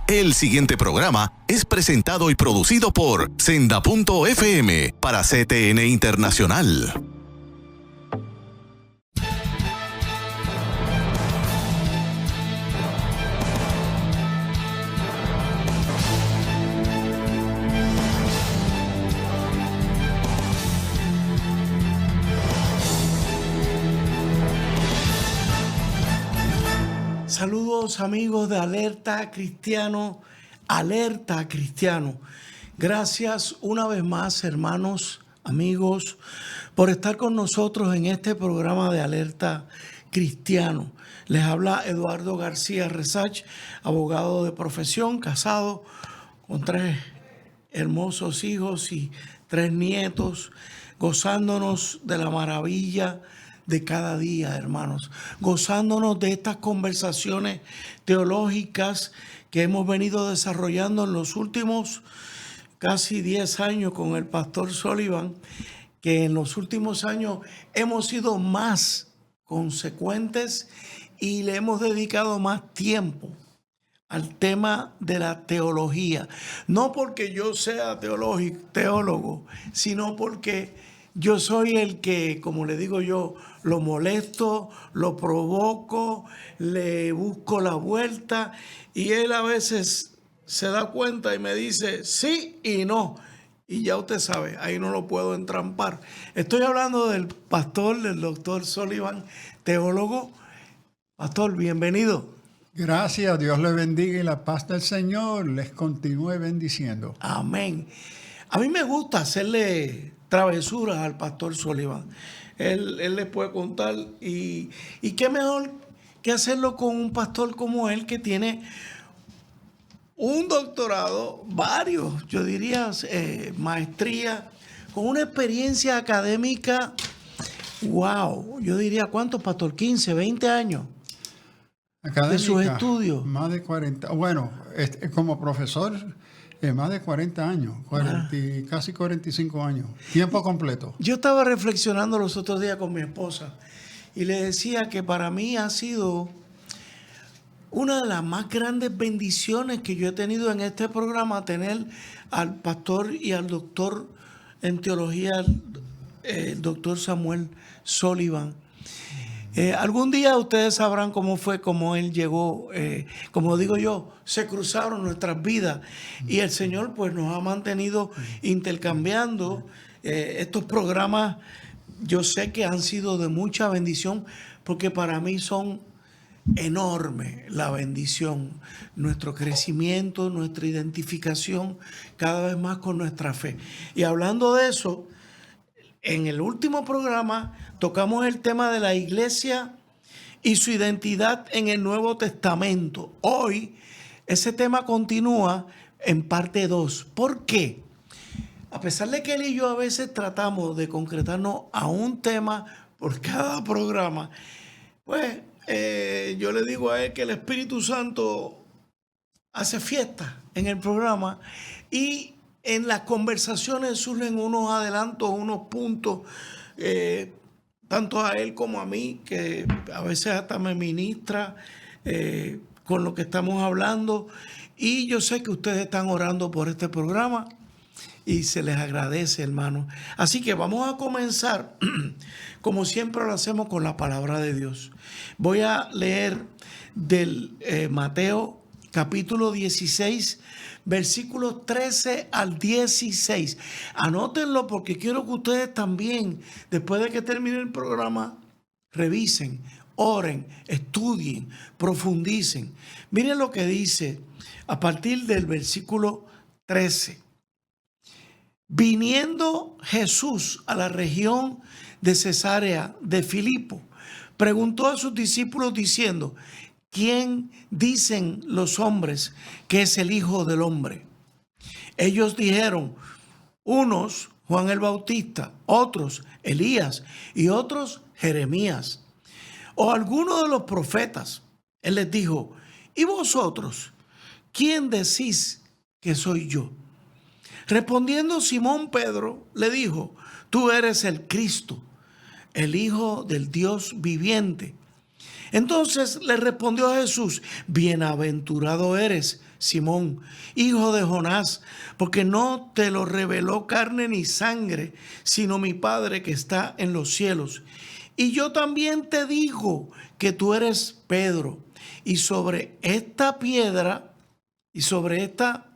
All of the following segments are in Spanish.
El siguiente programa es presentado y producido por Senda.fm para CTN Internacional. Saludos amigos de Alerta Cristiano, Alerta Cristiano. Gracias una vez más, hermanos, amigos, por estar con nosotros en este programa de Alerta Cristiano. Les habla Eduardo García Resach, abogado de profesión, casado con 3 hermosos hijos y 3 nietos, gozándonos de la maravilla de cada día, hermanos, gozándonos de estas conversaciones teológicas que hemos venido desarrollando en los últimos casi 10 años con el pastor Sullivan, que en los últimos años hemos sido más consecuentes y le hemos dedicado más tiempo al tema de la teología. No porque yo sea teólogo, sino porque yo soy el que, como le digo yo, lo molesto, lo provoco, le busco la vuelta y él a veces se da cuenta y me dice sí y no. Y ya usted sabe, ahí no lo puedo entrampar. Estoy hablando del pastor, del doctor Sullivan, teólogo. Pastor, bienvenido. Gracias, Dios le bendiga y la paz del Señor les continúe bendiciendo. Amén. A mí me gusta hacerle travesuras al pastor Sullivan. Él le puede contar y qué mejor que hacerlo con un pastor como él que tiene un doctorado, varios, yo diría, maestría, con una experiencia académica, wow, yo diría, ¿cuántos, pastor? 15, 20 años. Académica, de sus estudios. Más de 40, bueno, como profesor, más de 40 años, casi 45 años, tiempo completo. Yo estaba reflexionando los otros días con mi esposa y le decía que para mí ha sido una de las más grandes bendiciones que yo he tenido en este programa, tener al pastor y al doctor en teología, el doctor Samuel Sullivan. Algún día ustedes sabrán cómo fue, cómo él llegó, como digo yo, se cruzaron nuestras vidas y el Señor pues nos ha mantenido intercambiando. Estos programas yo sé que han sido de mucha bendición porque para mí son enormes la bendición, nuestro crecimiento, nuestra identificación cada vez más con nuestra fe. Y hablando de eso, en el último programa tocamos el tema de la iglesia y su identidad en el Nuevo Testamento. Hoy ese tema continúa en parte 2. ¿Por qué? A pesar de que él y yo a veces tratamos de concretarnos a un tema por cada programa, pues yo le digo a él que el Espíritu Santo hace fiesta en el programa y en las conversaciones surgen unos adelantos, unos puntos, tanto a él como a mí, que a veces hasta me ministra con lo que estamos hablando. Y yo sé que ustedes están orando por este programa y se les agradece, hermano. Así que vamos a comenzar, como siempre lo hacemos, con la palabra de Dios. Voy a leer del Mateo capítulo 16, versículos 13 al 16. Anótenlo porque quiero que ustedes también, después de que termine el programa, revisen, oren, estudien, profundicen. Miren lo que dice a partir del versículo 13. Viniendo Jesús a la región de Cesarea de Filipo, preguntó a sus discípulos diciendo: ¿quién dicen los hombres que es el Hijo del Hombre? Ellos dijeron, unos Juan el Bautista, otros Elías y otros Jeremías o alguno de los profetas. Él les dijo, ¿y vosotros quién decís que soy yo? Respondiendo Simón Pedro le dijo, tú eres el Cristo, el Hijo del Dios viviente. Entonces le respondió Jesús: bienaventurado eres, Simón, hijo de Jonás, porque no te lo reveló carne ni sangre, sino mi Padre que está en los cielos. Y yo también te digo que tú eres Pedro, y sobre esta piedra y sobre esta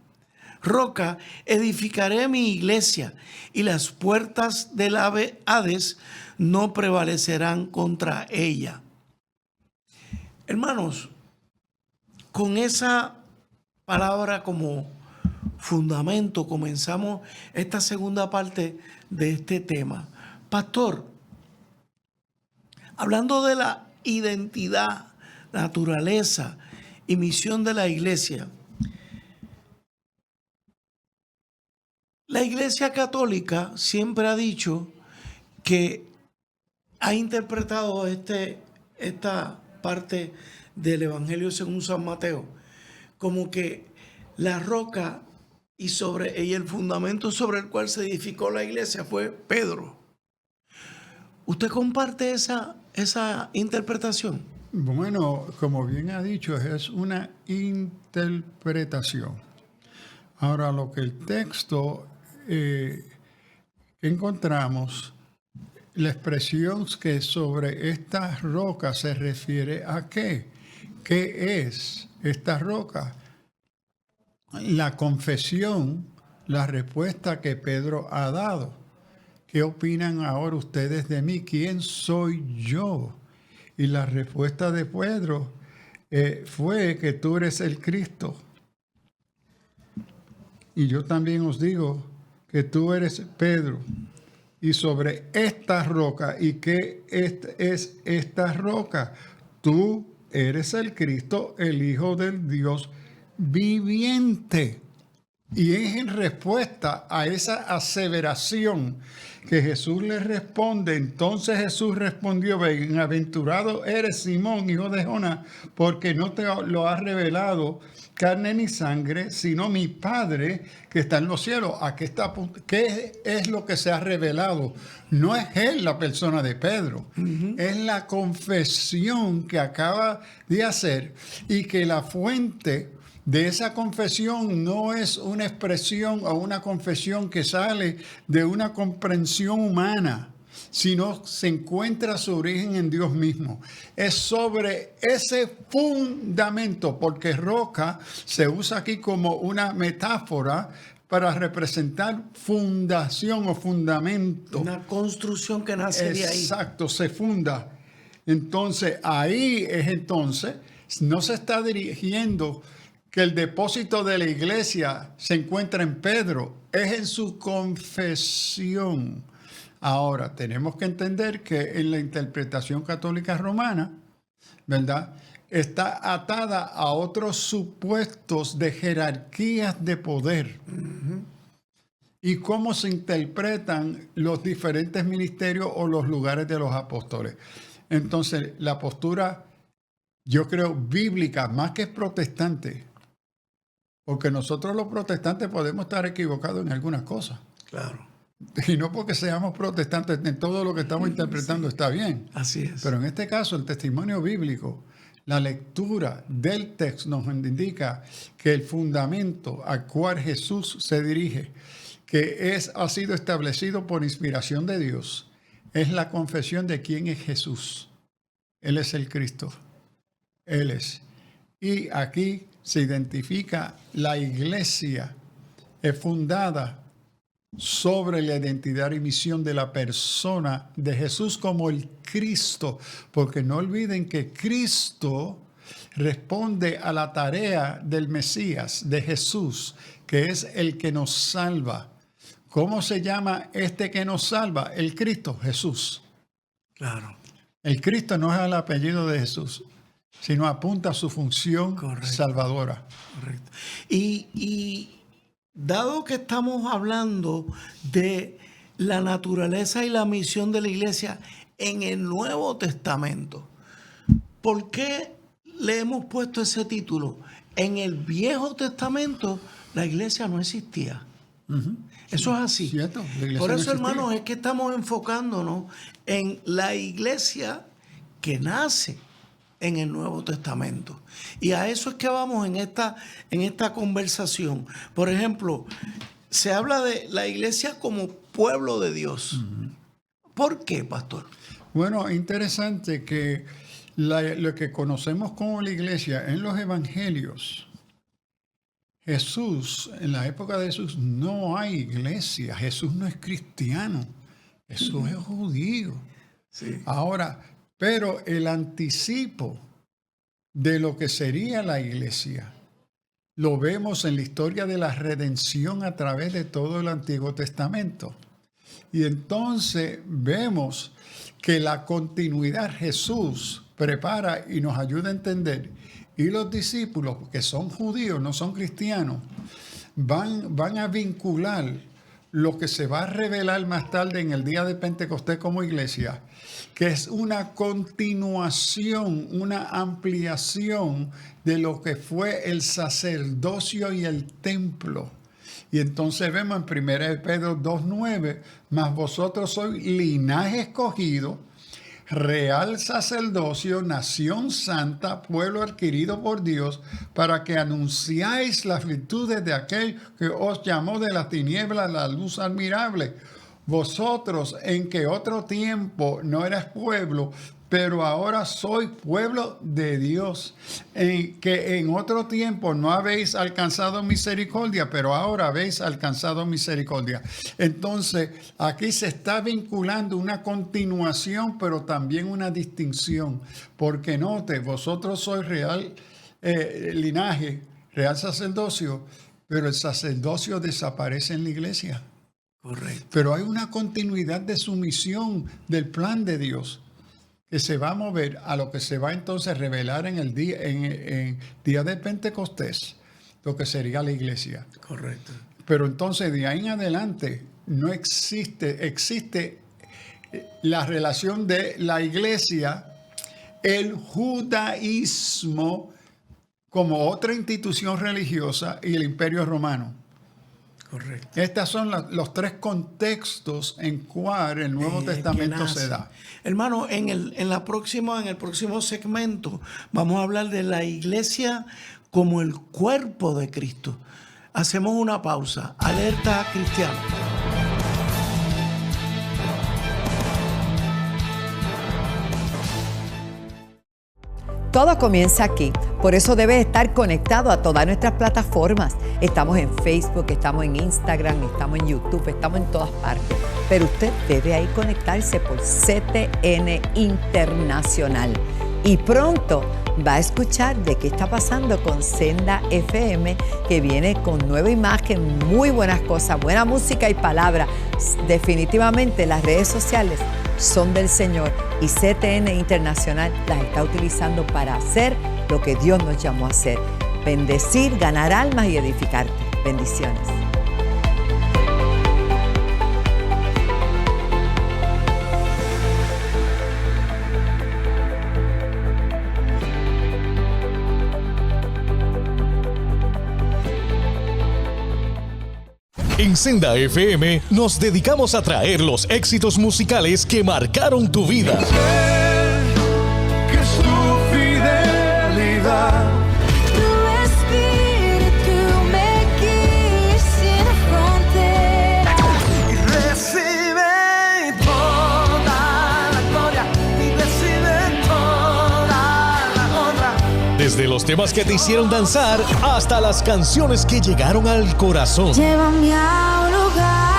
roca edificaré mi iglesia, y las puertas del Hades no prevalecerán contra ella. Hermanos, con esa palabra como fundamento comenzamos esta segunda parte de este tema. Pastor, hablando de la identidad, naturaleza y misión de la iglesia, la Iglesia Católica siempre ha dicho que ha interpretado esta parte del Evangelio según San Mateo como que la roca y el fundamento sobre el cual se edificó la iglesia fue Pedro. ¿Usted comparte esa interpretación? Bueno, como bien ha dicho, es una interpretación. Ahora, lo que el texto encontramos, la expresión que sobre esta roca se refiere a qué. ¿Qué es esta roca? La confesión, la respuesta que Pedro ha dado. ¿Qué opinan ahora ustedes de mí? ¿Quién soy yo? Y la respuesta de Pedro fue que tú eres el Cristo. Y yo también os digo que tú eres Pedro. Y sobre esta roca, ¿y qué es esta roca? Tú eres el Cristo, el Hijo del Dios viviente. Y es en respuesta a esa aseveración que Jesús le responde. Entonces Jesús respondió: bienaventurado eres, Simón, hijo de Jonás, porque no te lo ha revelado carne ni sangre, sino mi Padre que está en los cielos. Aquí está, ¿qué es lo que se ha revelado? No es él la persona de Pedro, es la confesión que acaba de hacer, y que la fuente de esa confesión no es una expresión o una confesión que sale de una comprensión humana, sino se encuentra su origen en Dios mismo. Es sobre ese fundamento, porque roca se usa aquí como una metáfora para representar fundación o fundamento. Una construcción que nace de ahí. Exacto, se funda. Entonces, ahí no se está dirigiendo que el depósito de la iglesia se encuentra en Pedro, es en su confesión. Ahora, tenemos que entender que en la interpretación católica romana, ¿verdad?, está atada a otros supuestos de jerarquías de poder. Y cómo se interpretan los diferentes ministerios o los lugares de los apóstoles. Entonces, la postura, yo creo, bíblica, más que protestante, porque nosotros los protestantes podemos estar equivocados en algunas cosas. Claro. Y no porque seamos protestantes, en todo lo que estamos interpretando está bien. Así es. Pero en este caso, el testimonio bíblico, la lectura del texto nos indica que el fundamento al cual Jesús se dirige, que ha sido establecido por inspiración de Dios, es la confesión de quién es Jesús. Él es el Cristo. Él es. Y aquí se identifica la iglesia es fundada sobre la identidad y misión de la persona de Jesús como el Cristo, porque no olviden que Cristo responde a la tarea del Mesías, de Jesús, que es el que nos salva. ¿Cómo se llama este que nos salva? El Cristo, Jesús. Claro. El Cristo no es el apellido de Jesús, sino apunta a su función salvadora. Correcto. Y dado que estamos hablando de la naturaleza y la misión de la iglesia en el Nuevo Testamento, ¿por qué le hemos puesto ese título? En el Viejo Testamento la iglesia no existía. Eso es así. Cierto, por eso, hermanos, es que estamos enfocándonos en la iglesia que nace en el Nuevo Testamento. Y a eso es que vamos en esta conversación. Por ejemplo, se habla de la iglesia como pueblo de Dios. ¿Por qué, pastor? Bueno, interesante que lo que conocemos como la iglesia en los evangelios, Jesús, en la época de Jesús, no hay iglesia. Jesús no es cristiano. Jesús es judío. Sí. Ahora, pero el anticipo de lo que sería la iglesia lo vemos en la historia de la redención a través de todo el Antiguo Testamento. Y entonces vemos que la continuidad Jesús prepara y nos ayuda a entender. Y los discípulos, que son judíos, no son cristianos, van a vincular lo que se va a revelar más tarde en el día de Pentecostés como iglesia, que es una continuación, una ampliación de lo que fue el sacerdocio y el templo. Y entonces vemos en 1 Pedro 2:9, mas vosotros sois linaje escogido, real sacerdocio, nación santa, pueblo adquirido por Dios, para que anunciáis las virtudes de aquel que os llamó de las tinieblas a la luz admirable. Vosotros, en que otro tiempo no eras pueblo, pero ahora sois pueblo de Dios, en que en otro tiempo no habéis alcanzado misericordia, pero ahora habéis alcanzado misericordia. Entonces, aquí se está vinculando una continuación, pero también una distinción, porque note, vosotros sois real linaje, real sacerdocio, pero el sacerdocio desaparece en la iglesia. Correcto. Pero hay una continuidad de sumisión del plan de Dios que se va a mover a lo que se va entonces a revelar en el día de Pentecostés, lo que sería la iglesia. Correcto. Pero entonces de ahí en adelante no existe la relación de la iglesia, el judaísmo como otra institución religiosa y el imperio romano. Correcto. Estos son los tres contextos en cual el Nuevo Testamento se da. Hermano, en el próximo segmento vamos a hablar de la iglesia como el cuerpo de Cristo. Hacemos una pausa. Alerta cristiana. Todo comienza aquí, por eso debes estar conectado a todas nuestras plataformas. Estamos en Facebook, estamos en Instagram, estamos en YouTube, estamos en todas partes. Pero usted debe ahí conectarse por CTN Internacional. Y pronto va a escuchar de qué está pasando con Senda FM, que viene con nueva imagen, muy buenas cosas, buena música y palabra. Definitivamente las redes sociales son del Señor y CTN Internacional las está utilizando para hacer lo que Dios nos llamó a hacer: bendecir, ganar almas y edificarte. Bendiciones. En Senda FM nos dedicamos a traer los éxitos musicales que marcaron tu vida. Que su fidelidad, Tu espíritu me guía sin fronteras. y recibe toda la gloria, y recibe toda la honra. Desde los temas que te hicieron danzar hasta las canciones que llegaron al corazón. Llévame a un lugar.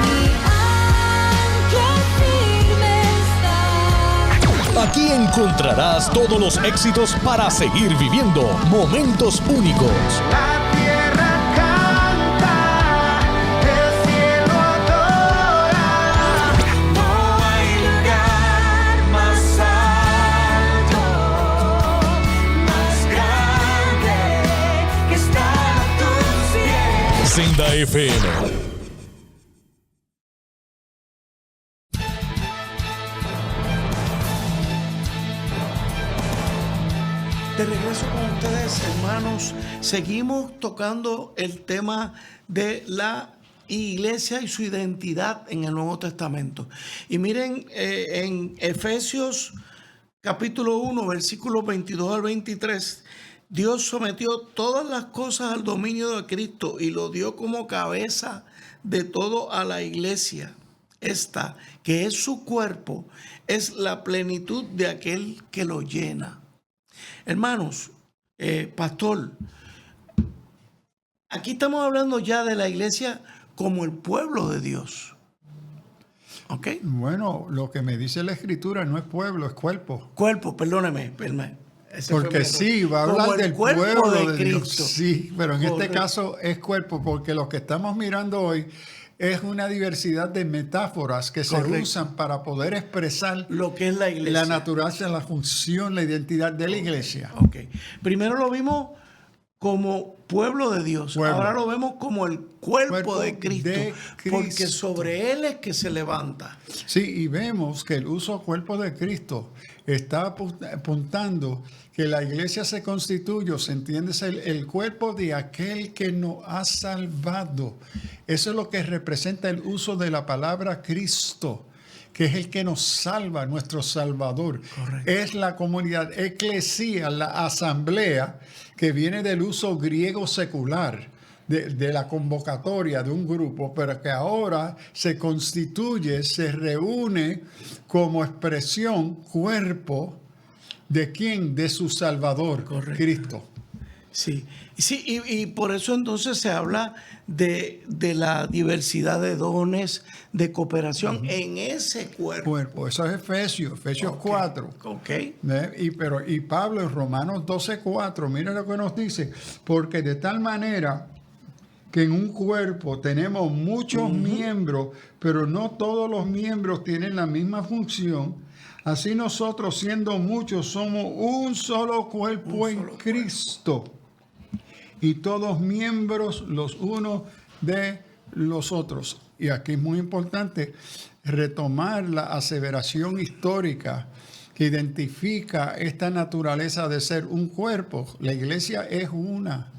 Mi ancla firme está. Aquí encontrarás todos los éxitos para seguir viviendo momentos únicos. La tierra canta, el cielo adora. No hay lugar más alto, más grande que estar a tus pies. Senda FM. De regreso con ustedes, hermanos. Seguimos tocando el tema de la iglesia y su identidad en el Nuevo Testamento. Y miren, en Efesios capítulo 1, versículos 22 al 23, Dios sometió todas las cosas al dominio de Cristo y lo dio como cabeza de todo a la iglesia. Esta, que es su cuerpo, es la plenitud de aquel que lo llena. Hermanos, pastor, aquí estamos hablando ya de la iglesia como el pueblo de Dios. ¿Ok? Bueno, lo que me dice la Escritura no es pueblo, es cuerpo. Cuerpo, perdóneme. Ese fue mi Porque error. sí, va a Como hablar el del cuerpo pueblo de de Dios. Cristo. Sí, pero en Correcto. este caso es cuerpo, porque lo que estamos mirando hoy es una diversidad de metáforas que Correcto. se usan para poder expresar Lo que es la iglesia. la naturaleza, la función, la identidad de la iglesia. Ok. Primero lo vimos como pueblo de Dios. Pueblo. Ahora lo vemos como el cuerpo Cuerpo de Cristo, de porque Cristo. sobre él es que se levanta. Sí, y vemos que el uso cuerpo de Cristo está apuntando que la iglesia se constituye, se entiende, es el cuerpo de aquel que nos ha salvado. Eso es lo que representa el uso de la palabra Cristo, que es el que nos salva, nuestro Salvador. Correcto. Es la comunidad eclesía, la asamblea, que viene del uso griego secular, de la convocatoria de un grupo, pero que ahora se constituye, se reúne como expresión, cuerpo, ¿de quién? De su Salvador, Correcto. Cristo. Sí, y por eso entonces se habla de la diversidad de dones, de cooperación en ese cuerpo. Cuerpo, eso es Efesios Ok. 4. Ok. Y Pablo en Romanos 12:4, mira lo que nos dice, porque de tal manera que en un cuerpo tenemos muchos miembros, pero no todos los miembros tienen la misma función. Así nosotros, siendo muchos, somos un solo cuerpo en Cristo. Y todos miembros los unos de los otros. Y aquí es muy importante retomar la aseveración histórica que identifica esta naturaleza de ser un cuerpo. La iglesia es una.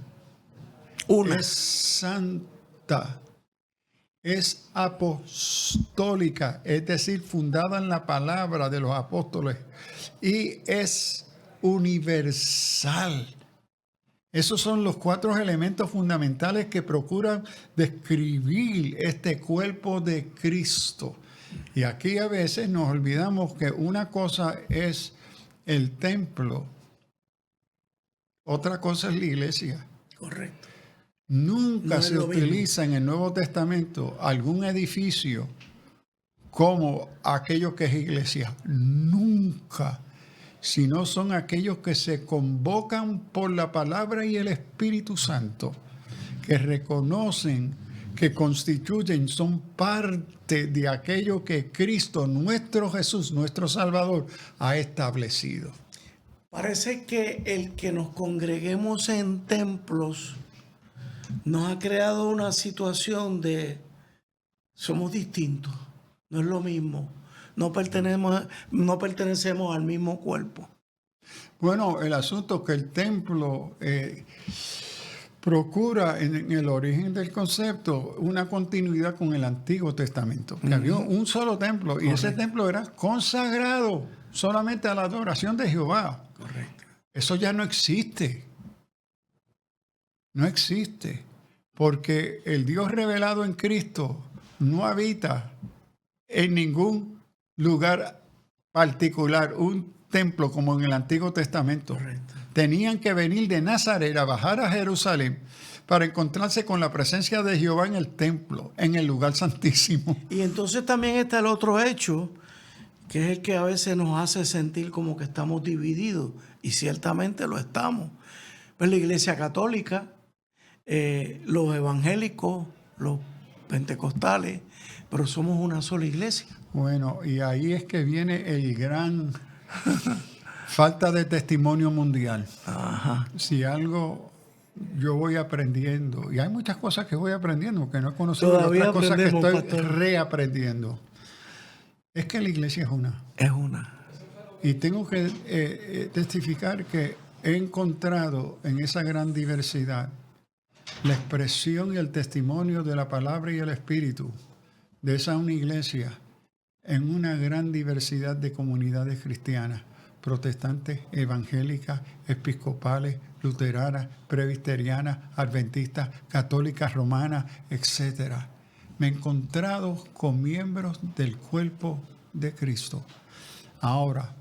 Es santa, es apostólica, es decir, fundada en la palabra de los apóstoles, y es universal. Esos son los 4 elementos fundamentales que procuran describir este cuerpo de Cristo. Y aquí a veces nos olvidamos que una cosa es el templo, otra cosa es la iglesia. Correcto. Nunca No es se lo mismo. utiliza en el Nuevo Testamento algún edificio como aquello que es iglesia. Nunca. Sino son aquellos que se convocan por la palabra y el Espíritu Santo, que reconocen, que constituyen, son parte de aquello que Cristo, nuestro Jesús, nuestro Salvador, ha establecido. Parece que el que nos congreguemos en templos nos ha creado una situación de somos distintos, no es lo mismo, no pertenecemos al mismo cuerpo. Bueno, el asunto es que el templo procura en el origen del concepto una continuidad con el Antiguo Testamento. Que había un solo templo y ese templo era consagrado solamente a la adoración de Jehová. Correcto. Eso ya no existe. No existe. Porque el Dios revelado en Cristo no habita en ningún lugar particular, un templo como en el Antiguo Testamento. Correcto. Tenían que venir de Nazaret a bajar a Jerusalén para encontrarse con la presencia de Jehová en el templo, en el lugar santísimo. Y entonces también está el otro hecho, que es el que a veces nos hace sentir como que estamos divididos, y ciertamente lo estamos. Pues la Iglesia Católica, los evangélicos, los pentecostales, pero somos una sola iglesia. Bueno, y ahí es que viene el gran falta de testimonio mundial. Ajá. Si algo yo voy aprendiendo, y hay muchas cosas que voy aprendiendo, que no he conocido, y Todavía otras cosas que aprendemos, estoy pastor. reaprendiendo, es que la iglesia es una. Es una. Y tengo que testificar que he encontrado en esa gran diversidad la expresión y el testimonio de la palabra y el espíritu de esa una iglesia en una gran diversidad de comunidades cristianas, protestantes, evangélicas, episcopales, luteranas, presbiterianas, adventistas, católicas, romanas, etc. Me he encontrado con miembros del cuerpo de Cristo. Ahora,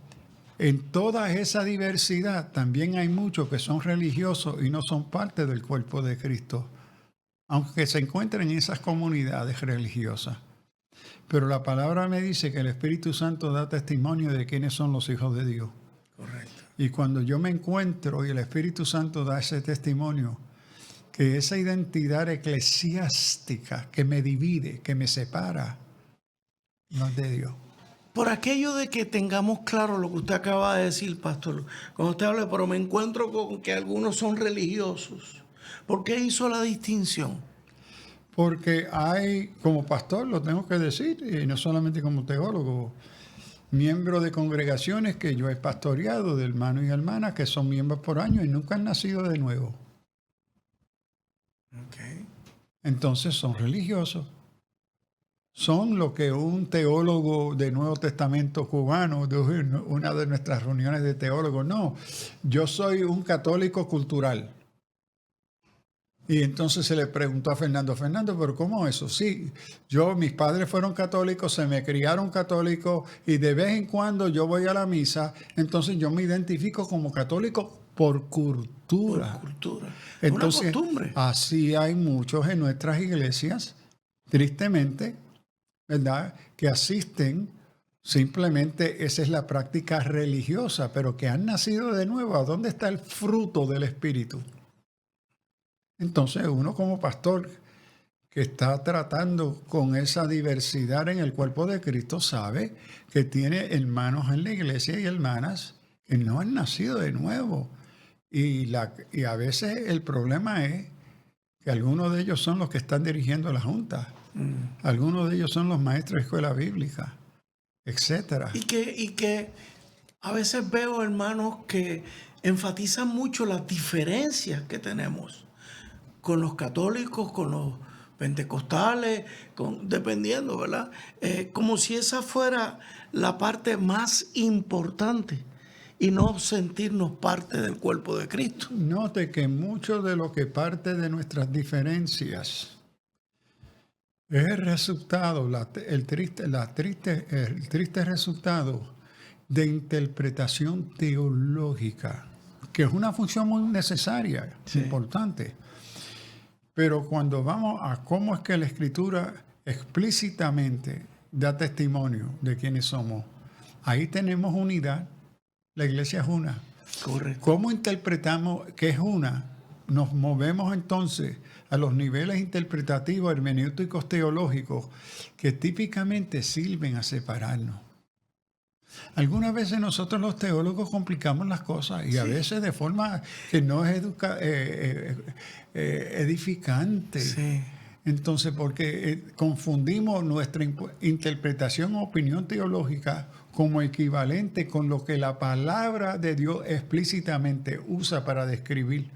en toda esa diversidad también hay muchos que son religiosos y no son parte del cuerpo de Cristo, aunque se encuentren en esas comunidades religiosas. Pero la palabra me dice que el Espíritu Santo da testimonio de quiénes son los hijos de Dios. Correcto. Y cuando yo me encuentro y el Espíritu Santo da ese testimonio, que esa identidad eclesiástica que me divide, que me separa, no es de Dios. Por aquello de que tengamos claro lo que usted acaba de decir, pastor, cuando usted habla, pero me encuentro con que algunos son religiosos. ¿Por qué hizo la distinción? Porque hay, como pastor, lo tengo que decir, y no solamente como teólogo, miembros de congregaciones que yo he pastoreado, de hermanos y hermanas, que son miembros por año y nunca han nacido de nuevo. Okay. Entonces son religiosos. Son lo que un teólogo de Nuevo Testamento cubano, de una de nuestras reuniones de teólogos, no, yo soy un católico cultural. Y entonces se le preguntó a Fernando, ¿pero cómo eso? Sí, mis padres fueron católicos, se me criaron católicos y de vez en cuando yo voy a la misa, entonces yo me identifico como católico por cultura. Por cultura. Entonces, una costumbre. Así hay muchos en nuestras iglesias, tristemente, ¿verdad?, que asisten, simplemente esa es la práctica religiosa, pero que han nacido de nuevo. ¿A dónde está el fruto del Espíritu? Entonces uno como pastor que está tratando con esa diversidad en el cuerpo de Cristo sabe que tiene hermanos en la iglesia y hermanas que no han nacido de nuevo. Y a veces el problema es que algunos de ellos son los que están dirigiendo la junta. Algunos de ellos son los maestros de escuela bíblica, etcétera. Y que a veces veo hermanos que enfatizan mucho las diferencias que tenemos con los católicos, con los pentecostales, dependiendo, ¿verdad? Como si esa fuera la parte más importante y no sentirnos parte del cuerpo de Cristo. Note que mucho de lo que parte de nuestras diferencias es el resultado, el triste resultado de interpretación teológica, que es una función muy necesaria, Sí. importante. Pero cuando vamos a cómo es que la Escritura explícitamente da testimonio de quiénes somos, ahí tenemos unidad. La iglesia es una. Correcto. ¿Cómo interpretamos que es una? Nos movemos entonces a los niveles interpretativos, hermenéuticos, teológicos, que típicamente sirven a separarnos. Algunas veces nosotros los teólogos complicamos las cosas y a veces de forma que no es edificante. Sí. Entonces, porque confundimos nuestra interpretación o opinión teológica como equivalente con lo que la palabra de Dios explícitamente usa para describir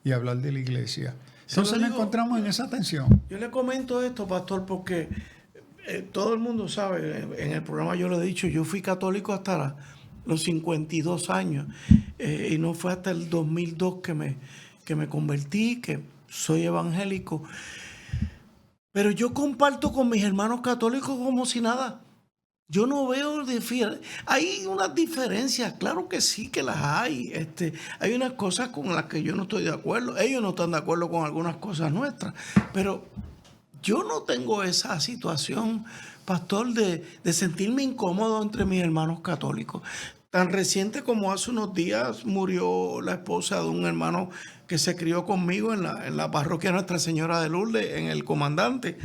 y hablar de la iglesia. Entonces nos encontramos en esa tensión. Yo le comento esto, pastor, porque todo el mundo sabe, en el programa yo lo he dicho, yo fui católico hasta los 52 años y no fue hasta el 2002 que me convertí, que soy evangélico. Pero yo comparto con mis hermanos católicos como si nada. Yo no veo hay unas diferencias, claro que sí que las hay. Hay unas cosas con las que yo no estoy de acuerdo. Ellos no están de acuerdo con algunas cosas nuestras. Pero yo no tengo esa situación, pastor, de sentirme incómodo entre mis hermanos católicos. Tan reciente como hace unos días murió la esposa de un hermano que se crió conmigo en la parroquia Nuestra Señora de Lourdes, en el Comandante.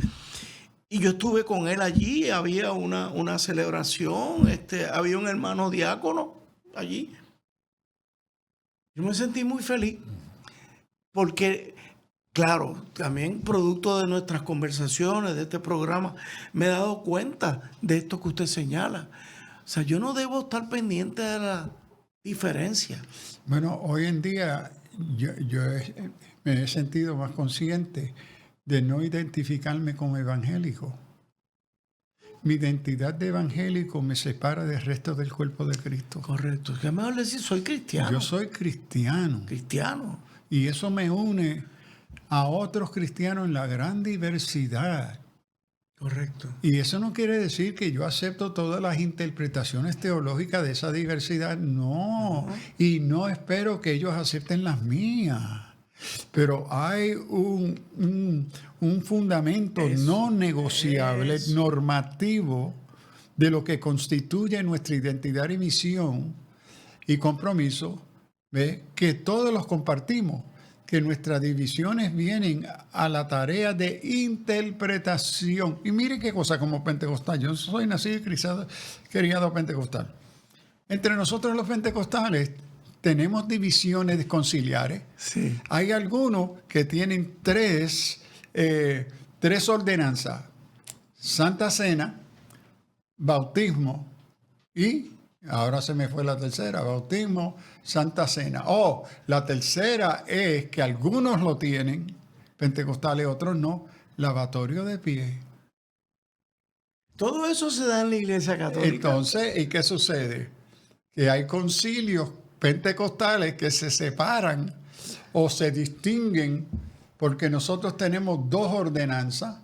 Y yo estuve con él allí, había una celebración, había un hermano diácono allí. Yo me sentí muy feliz porque, claro, también producto de nuestras conversaciones, de este programa, me he dado cuenta de esto que usted señala. O sea, yo no debo estar pendiente de la diferencia. Bueno, hoy en día me he sentido más consciente de no identificarme como evangélico. Mi identidad de evangélico me separa del resto del cuerpo de Cristo. Correcto. ¿Qué mejor decir? Soy cristiano. Yo soy cristiano. Cristiano. Y eso me une a otros cristianos en la gran diversidad. Correcto. Y eso no quiere decir que yo acepto todas las interpretaciones teológicas de esa diversidad. No. Y no espero que ellos acepten las mías. Pero hay un fundamento no negociable, normativo, de lo que constituye nuestra identidad y misión y compromiso, ¿ve? Que todos los compartimos, que nuestras divisiones vienen a la tarea de interpretación. Y miren qué cosa como pentecostal. Yo soy nacido y criado pentecostal. Entre nosotros los pentecostales tenemos divisiones conciliares. Sí. Hay algunos que tienen tres ordenanzas: Santa Cena, bautismo y, ahora se me fue la tercera, bautismo, Santa Cena. La tercera es que algunos lo tienen, pentecostales, otros no, lavatorio de pies. Todo eso se da en la Iglesia Católica. Entonces, ¿y qué sucede? Que hay concilios pentecostales que se separan o se distinguen porque nosotros tenemos dos ordenanzas.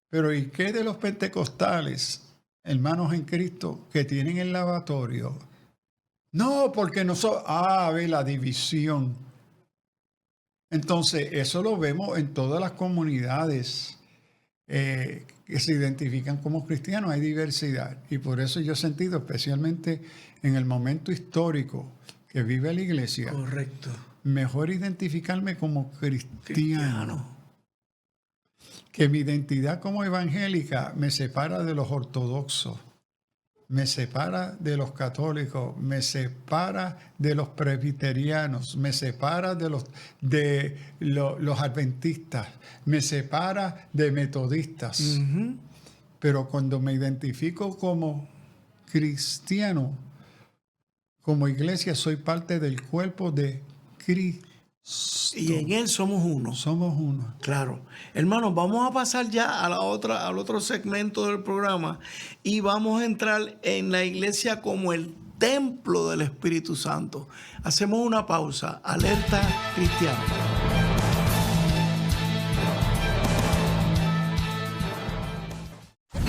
Pero ¿y qué de los pentecostales, hermanos en Cristo, que tienen el lavatorio? No, porque nosotros... ve la división. Entonces, eso lo vemos en todas las comunidades que se identifican como cristianos. Hay diversidad. Y por eso yo he sentido, especialmente en el momento histórico que vive la iglesia, Correcto. mejor identificarme como cristiano. Que mi identidad como evangélica me separa de los ortodoxos, me separa de los católicos, me separa de los presbiterianos, me separa de los adventistas, me separa de metodistas. Ujú. Pero cuando me identifico como cristiano, como iglesia, soy parte del cuerpo de Cristo. Y en Él somos uno. Somos uno. Claro. Hermanos, vamos a pasar ya al otro segmento del programa y vamos a entrar en la iglesia como el templo del Espíritu Santo. Hacemos una pausa. Alerta cristiana.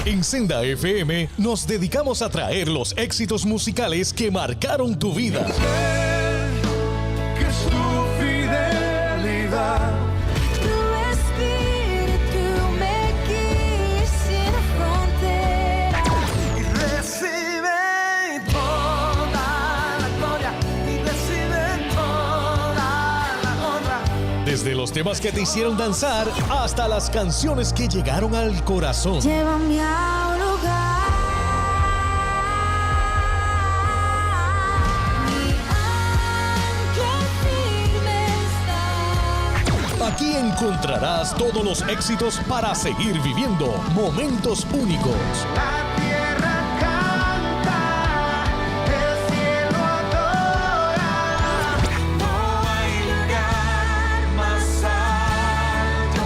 En Senda FM nos dedicamos a traer los éxitos musicales que marcaron tu vida. Que su fidelidad Tu espíritu me guía sin fronteras. y recibe toda la gloria y recibe toda la honra. Desde los temas que te hicieron danzar hasta las canciones que llegaron al corazón. Llévame a un lugar. Mi ancla firme está. Aquí encontrarás todos los éxitos para seguir viviendo momentos únicos. La tierra canta, el cielo adora. No hay lugar más alto,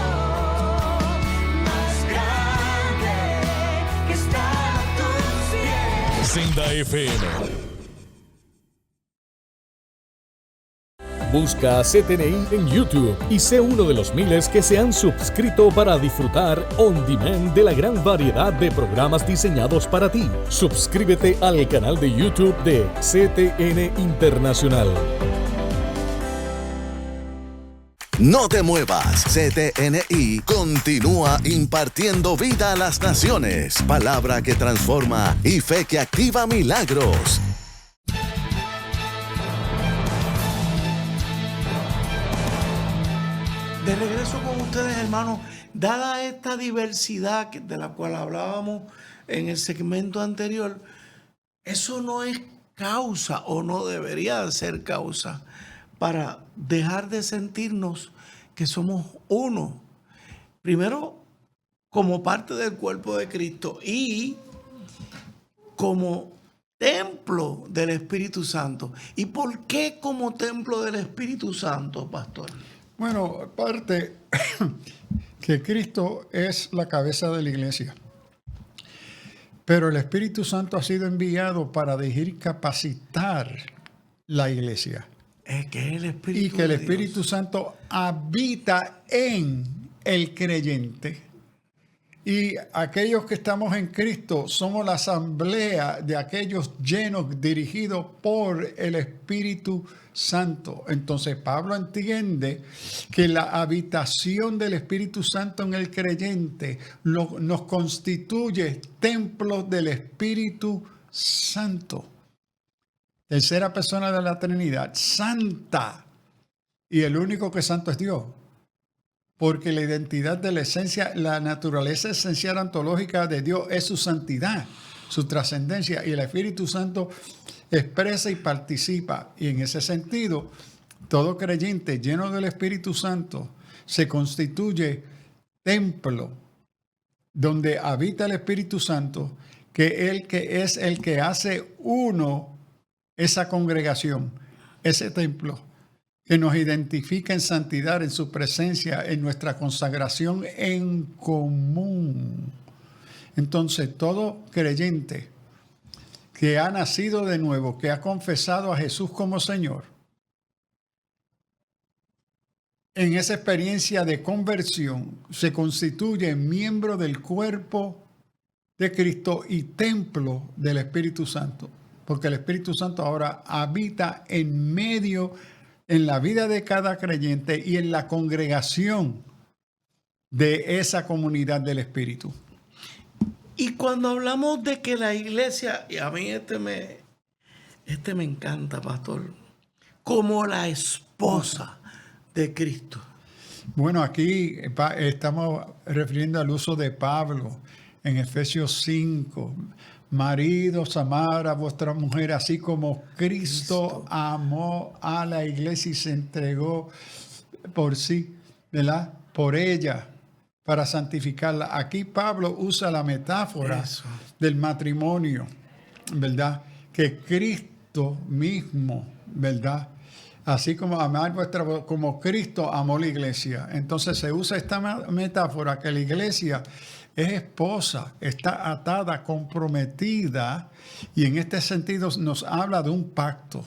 más grande que estar a tus pies. Senda FM. Busca CTNI en YouTube y sé uno de los miles que se han suscrito para disfrutar on demand de la gran variedad de programas diseñados para ti. Suscríbete al canal de YouTube de CTN Internacional. No te muevas, CTNI continúa impartiendo vida a las naciones, palabra que transforma y fe que activa milagros. De regreso con ustedes, hermanos, dada esta diversidad de la cual hablábamos en el segmento anterior, eso no es causa o no debería de ser causa para dejar de sentirnos que somos uno. Primero, como parte del cuerpo de Cristo y como templo del Espíritu Santo. ¿Y por qué como templo del Espíritu Santo, pastor? Bueno, aparte que Cristo es la cabeza de la iglesia, pero el Espíritu Santo ha sido enviado para dirigir, capacitar la iglesia. Es que es el Espíritu Y que el de Espíritu Dios. Santo habita en el creyente. Y aquellos que estamos en Cristo somos la asamblea de aquellos llenos, dirigidos por el Espíritu Santo. Entonces Pablo entiende que la habitación del Espíritu Santo en el creyente nos constituye templos del Espíritu Santo. Tercera persona de la Trinidad, santa. Y el único que es santo es Dios. Porque la identidad de la esencia, la naturaleza esencial ontológica de Dios es su santidad, su trascendencia. Y el Espíritu Santo expresa y participa. Y en ese sentido, todo creyente lleno del Espíritu Santo se constituye templo donde habita el Espíritu Santo, que es el que hace uno esa congregación, ese templo, que nos identifica en santidad, en su presencia, en nuestra consagración en común. Entonces, todo creyente que ha nacido de nuevo, que ha confesado a Jesús como Señor, en esa experiencia de conversión, se constituye miembro del cuerpo de Cristo y templo del Espíritu Santo, porque el Espíritu Santo ahora habita en medio, en la vida de cada creyente y en la congregación de esa comunidad del Espíritu. Y cuando hablamos de que la iglesia, y a mí este me encanta, pastor, como la esposa de Cristo. Bueno, aquí estamos refiriendo al uso de Pablo en Efesios 5. Maridos, amad a vuestra mujer, así como Cristo amó a la iglesia y se entregó por sí, ¿verdad? Por ella, para santificarla. Aquí Pablo usa la metáfora del matrimonio, ¿verdad? Que Cristo mismo, ¿verdad? Así como amar como Cristo amó la iglesia. Entonces se usa esta metáfora que la iglesia es esposa, está atada, comprometida, y en este sentido nos habla de un pacto.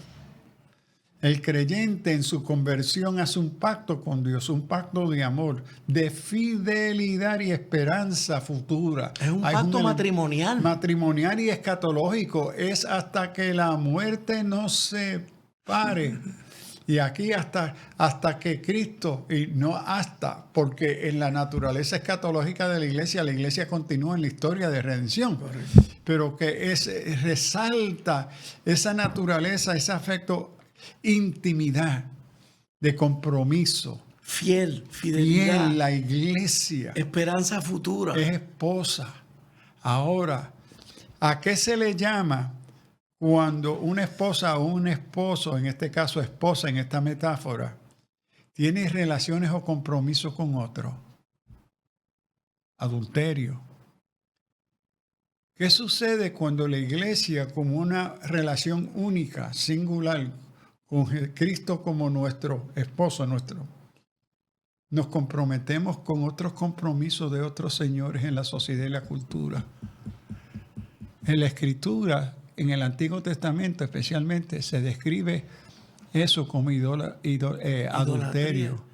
El creyente en su conversión hace un pacto con Dios, un pacto de amor, de fidelidad y esperanza futura. Es un pacto matrimonial. Matrimonial y escatológico. Es hasta que la muerte nos separe. Y aquí hasta que Cristo, y no hasta, porque en la naturaleza escatológica de la iglesia continúa en la historia de redención. Correcto. Pero que resalta esa naturaleza, ese afecto, intimidad, de compromiso. Fidelidad. Fiel, la iglesia. Esperanza futura. Es esposa. Ahora, ¿a qué se le llama cuando una esposa o un esposo, en este caso esposa en esta metáfora, tiene relaciones o compromisos con otro? Adulterio. ¿Qué sucede cuando la iglesia, como una relación única, singular, con Cristo como nuestro esposo, nos comprometemos con otros compromisos de otros señores en la sociedad y la cultura? En la Escritura, en el Antiguo Testamento especialmente, se describe eso como adulterio.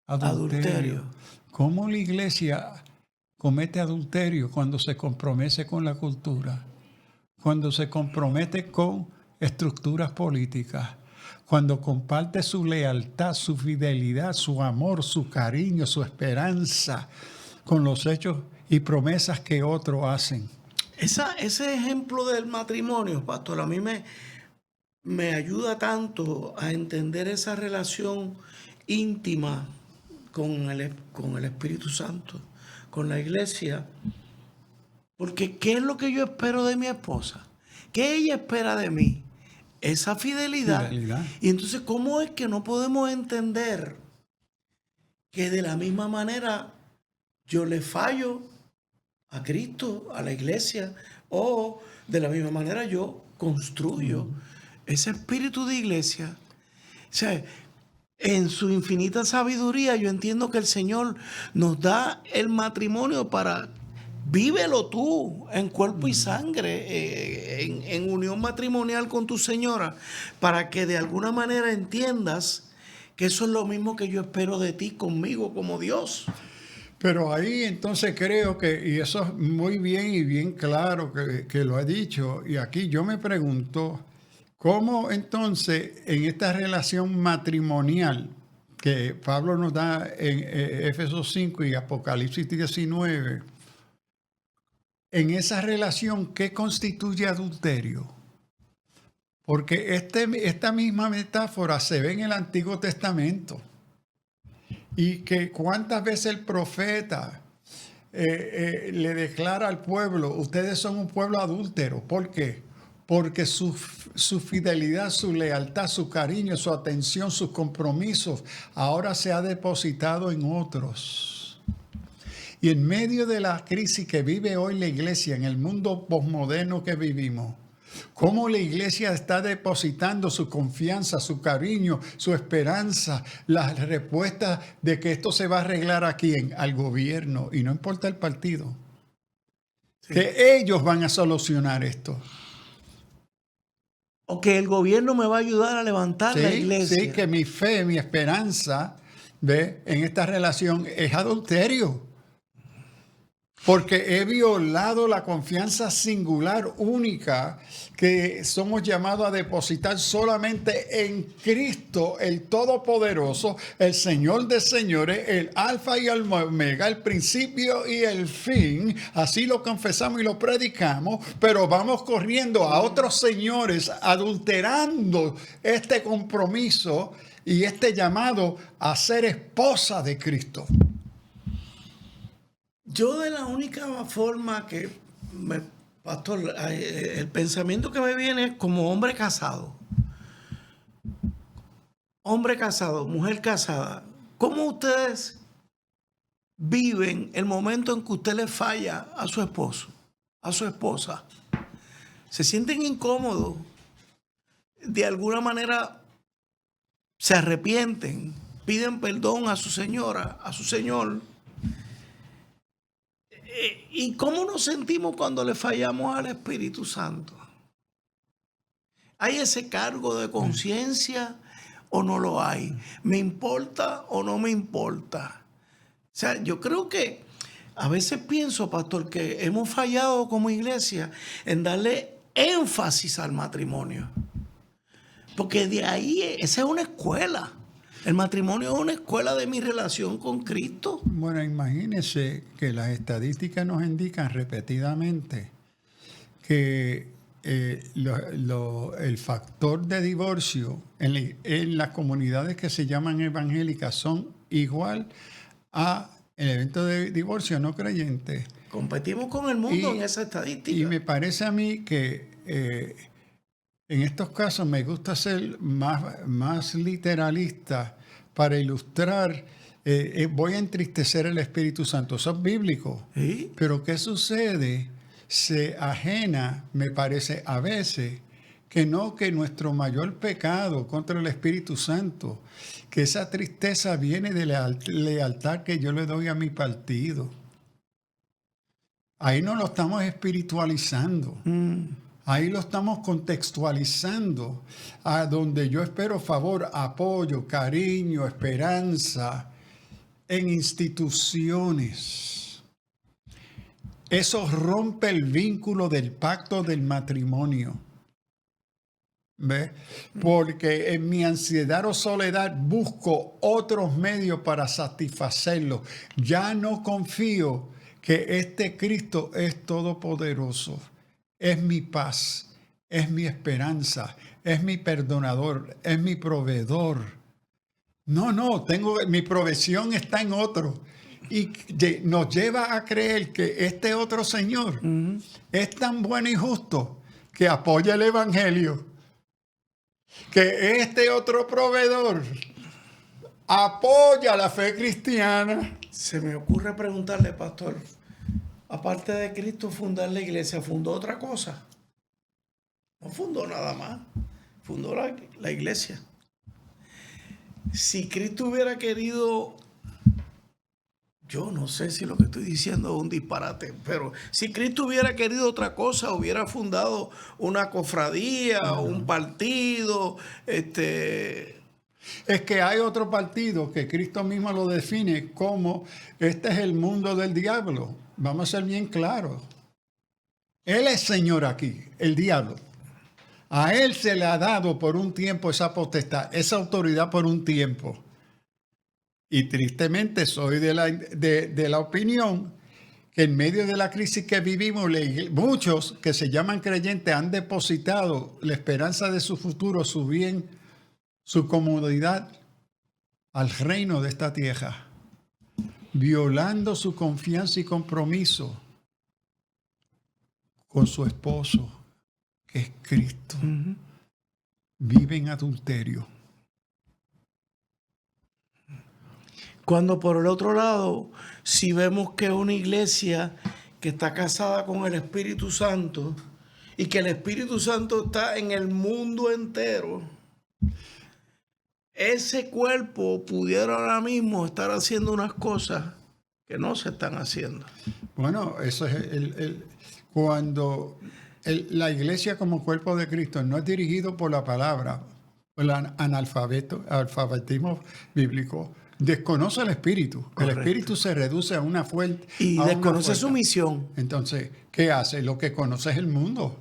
Adulterio. ¿Cómo la iglesia comete adulterio? Cuando se compromete con la cultura, cuando se compromete con estructuras políticas, cuando comparte su lealtad, su fidelidad, su amor, su cariño, su esperanza con los hechos y promesas que otros hacen. Ese ejemplo del matrimonio, pastor, a mí me ayuda tanto a entender esa relación íntima con el Espíritu Santo, con la iglesia. Porque ¿qué es lo que yo espero de mi esposa? ¿Qué ella espera de mí? Esa fidelidad. Y entonces, ¿cómo es que no podemos entender que de la misma manera yo le fallo a Cristo, a la iglesia, o de la misma manera yo construyo ese espíritu de iglesia. O sea, en su infinita sabiduría, yo entiendo que el Señor nos da el matrimonio para vívelo tú en cuerpo y sangre, en unión matrimonial con tu señora, para que de alguna manera entiendas que eso es lo mismo que yo espero de ti conmigo como Dios. Pero ahí entonces creo que, y eso es muy bien y bien claro que lo ha dicho, y aquí yo me pregunto, ¿cómo entonces en esta relación matrimonial que Pablo nos da en Éfesos 5 y Apocalipsis 19, en esa relación, ¿qué constituye adulterio? Porque esta misma metáfora se ve en el Antiguo Testamento. Y que cuántas veces el profeta le declara al pueblo, ustedes son un pueblo adúltero. ¿Por qué? Porque su fidelidad, su lealtad, su cariño, su atención, sus compromisos, ahora se ha depositado en otros. Y en medio de la crisis que vive hoy la iglesia, en el mundo posmoderno que vivimos, cómo la iglesia está depositando su confianza, su cariño, su esperanza, las respuestas de que esto se va a arreglar aquí al gobierno, y no importa el partido, Sí. que ellos van a solucionar esto. O que el gobierno me va a ayudar a levantar la iglesia. Sí, que mi fe, mi esperanza, ¿ve?, en esta relación es adulterio. Porque he violado la confianza singular, única, que somos llamados a depositar solamente en Cristo, el Todopoderoso, el Señor de señores, el Alfa y el Omega, el principio y el fin. Así lo confesamos y lo predicamos, pero vamos corriendo a otros señores, adulterando este compromiso y este llamado a ser esposa de Cristo. Yo de la única forma que, pastor, el pensamiento que me viene es como hombre casado. Hombre casado, mujer casada. ¿Cómo ustedes viven el momento en que usted le falla a su esposo, a su esposa? ¿Se sienten incómodos? De alguna manera se arrepienten, piden perdón a su señora, a su señor. ¿Y cómo nos sentimos cuando le fallamos al Espíritu Santo? ¿Hay ese cargo de conciencia o no lo hay? ¿Me importa o no me importa? O sea, yo creo que a veces pienso, pastor, que hemos fallado como iglesia en darle énfasis al matrimonio. Porque de ahí, esa es una escuela. El matrimonio es una escuela de mi relación con Cristo. Bueno, imagínense que las estadísticas nos indican repetidamente que el factor de divorcio en las comunidades que se llaman evangélicas son igual a el evento de divorcio no creyente. Competimos con el mundo en esa estadística. Y me parece a mí que en estos casos me gusta ser más literalista para ilustrar. Voy a entristecer el Espíritu Santo. Eso es bíblico. ¿Sí? Pero ¿qué sucede? Se ajena, me parece, a veces, que nuestro mayor pecado contra el Espíritu Santo, que esa tristeza viene de la lealtad que yo le doy a mi partido. Ahí no lo estamos espiritualizando. Ahí lo estamos contextualizando a donde yo espero favor, apoyo, cariño, esperanza en instituciones. Eso rompe el vínculo del pacto del matrimonio. ¿Ve? Porque en mi ansiedad o soledad busco otros medios para satisfacerlo. Ya no confío que este Cristo es todopoderoso. Es mi paz, es mi esperanza, es mi perdonador, es mi proveedor. No, mi provisión está en otro. Y nos lleva a creer que este otro Señor es tan bueno y justo que apoya el Evangelio. Que este otro proveedor apoya la fe cristiana. Se me ocurre preguntarle, pastor, aparte de Cristo fundar la iglesia, ¿fundó otra cosa? No fundó nada más. Fundó la iglesia. Si Cristo hubiera querido, yo no sé si lo que estoy diciendo es un disparate, pero si Cristo hubiera querido otra cosa, hubiera fundado una cofradía, un partido, Es que hay otro partido que Cristo mismo lo define como este es el mundo del diablo. Vamos a ser bien claros. Él es Señor aquí, el diablo. A él se le ha dado por un tiempo esa potestad, esa autoridad por un tiempo. Y tristemente soy de la opinión que en medio de la crisis que vivimos, muchos que se llaman creyentes han depositado la esperanza de su futuro, su bien, su comodidad al reino de esta tierra, violando su confianza y compromiso con su esposo, que es Cristo. Vive en adulterio. Cuando por el otro lado, si vemos que una iglesia que está casada con el Espíritu Santo y que el Espíritu Santo está en el mundo entero, ese cuerpo pudiera ahora mismo estar haciendo unas cosas que no se están haciendo. Bueno, eso es cuando la iglesia como cuerpo de Cristo no es dirigido por la palabra, por el alfabetismo bíblico, desconoce el Espíritu. Correcto. El Espíritu se reduce a una fuente. Y desconoce su misión. Entonces, ¿qué hace? Lo que conoce es el mundo.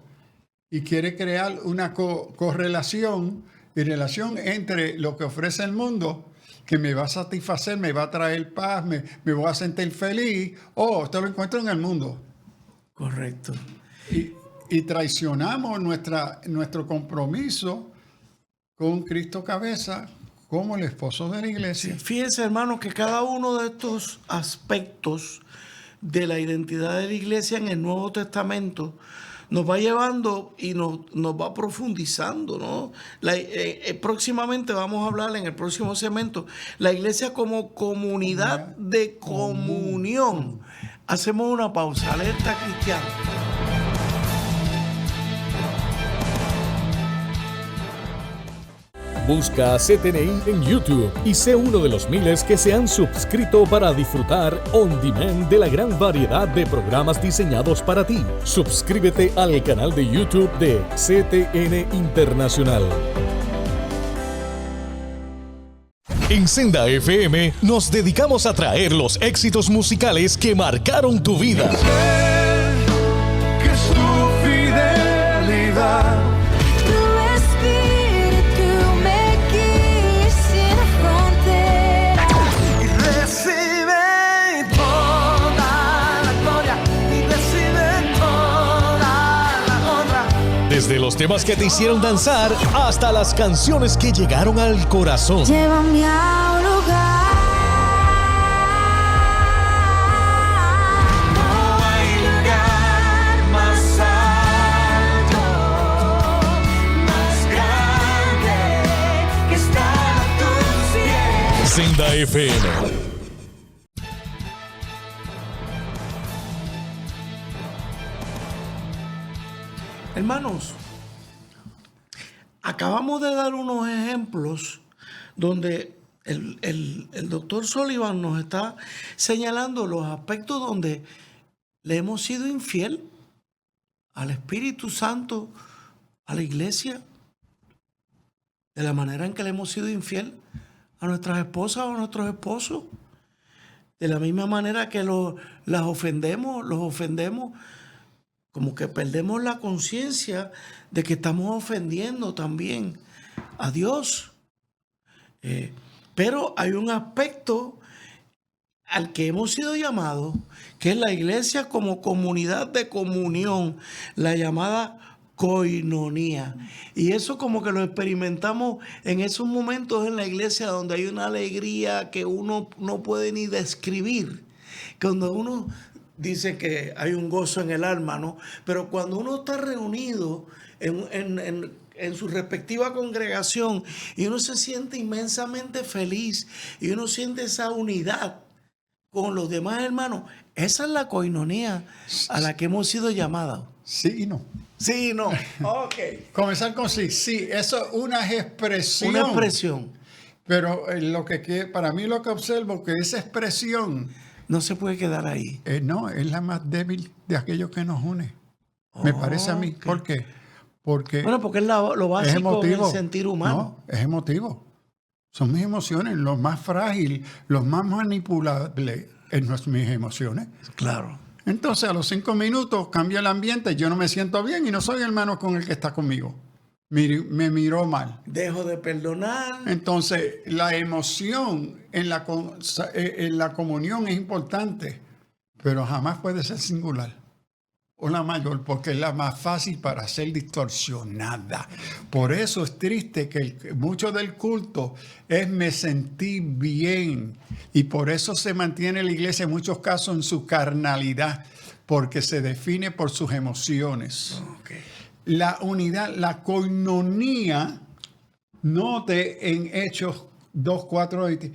Y quiere crear una correlación y relación entre lo que ofrece el mundo, que me va a satisfacer, me va a traer paz, me voy a sentir feliz. Oh, esto lo encuentro en el mundo. Correcto. Y traicionamos nuestro compromiso con Cristo cabeza como el esposo de la iglesia. Fíjense, hermanos, que cada uno de estos aspectos de la identidad de la iglesia en el Nuevo Testamento nos va llevando y nos va profundizando, ¿no? Próximamente vamos a hablar en el próximo segmento, la iglesia como comunidad de comunión. Hacemos una pausa. Alerta cristiana. Busca CTNI en YouTube y sé uno de los miles que se han suscrito para disfrutar on demand de la gran variedad de programas diseñados para ti. Suscríbete al canal de YouTube de CTN Internacional. En Senda FM nos dedicamos a traer los éxitos musicales que marcaron tu vida. Que su fidelidad Tu espíritu me guía sin frontera. y recibe toda la gloria y recibe toda la honra. Desde los temas que te hicieron danzar hasta las canciones que llegaron al corazón. Llévame a un lugar. No hay lugar más alto, más grande que estar a tus pies. Senda FM. Hermanos, acabamos de dar unos ejemplos donde el doctor Sullivan nos está señalando los aspectos donde le hemos sido infiel al Espíritu Santo, a la iglesia, de la manera en que le hemos sido infiel a nuestras esposas o a nuestros esposos, de la misma manera que las ofendemos, los ofendemos, como que perdemos la conciencia de que estamos ofendiendo también a Dios. Pero hay un aspecto al que hemos sido llamados, que es la iglesia como comunidad de comunión, la llamada coinonía. Y eso como que lo experimentamos en esos momentos en la iglesia donde hay una alegría que uno no puede ni describir. Cuando uno dice que hay un gozo en el alma, ¿no? Pero cuando uno está reunido en su respectiva congregación y uno se siente inmensamente feliz y uno siente esa unidad con los demás hermanos, esa es la coinonía a la que hemos sido llamados. Sí y no. Sí, no. Ok. Comenzar con sí. Sí, eso es una expresión. Una expresión. Pero para mí lo que observo que esa expresión No se puede quedar ahí. no es la más débil de aquello que nos une. Me parece a mí. Ok. ¿Por qué? Porque Bueno, porque es lo es básico emotivo. del sentir humano. No, es emotivo. Son mis emociones, lo más frágil, lo más manipulable mis emociones. Claro. Entonces a los 5 minutos cambia el ambiente, yo no me siento bien y no soy hermano con el que está conmigo. Me miró mal. Dejo de perdonar. Entonces la emoción en la comunión es importante, pero jamás puede ser singular o la mayor, porque es la más fácil para ser distorsionada. Por eso es triste que mucho del culto es me sentí bien, y por eso se mantiene la iglesia en muchos casos en su carnalidad, porque se define por sus emociones. Ok. La unidad, la koinonía, note en Hechos 2:4,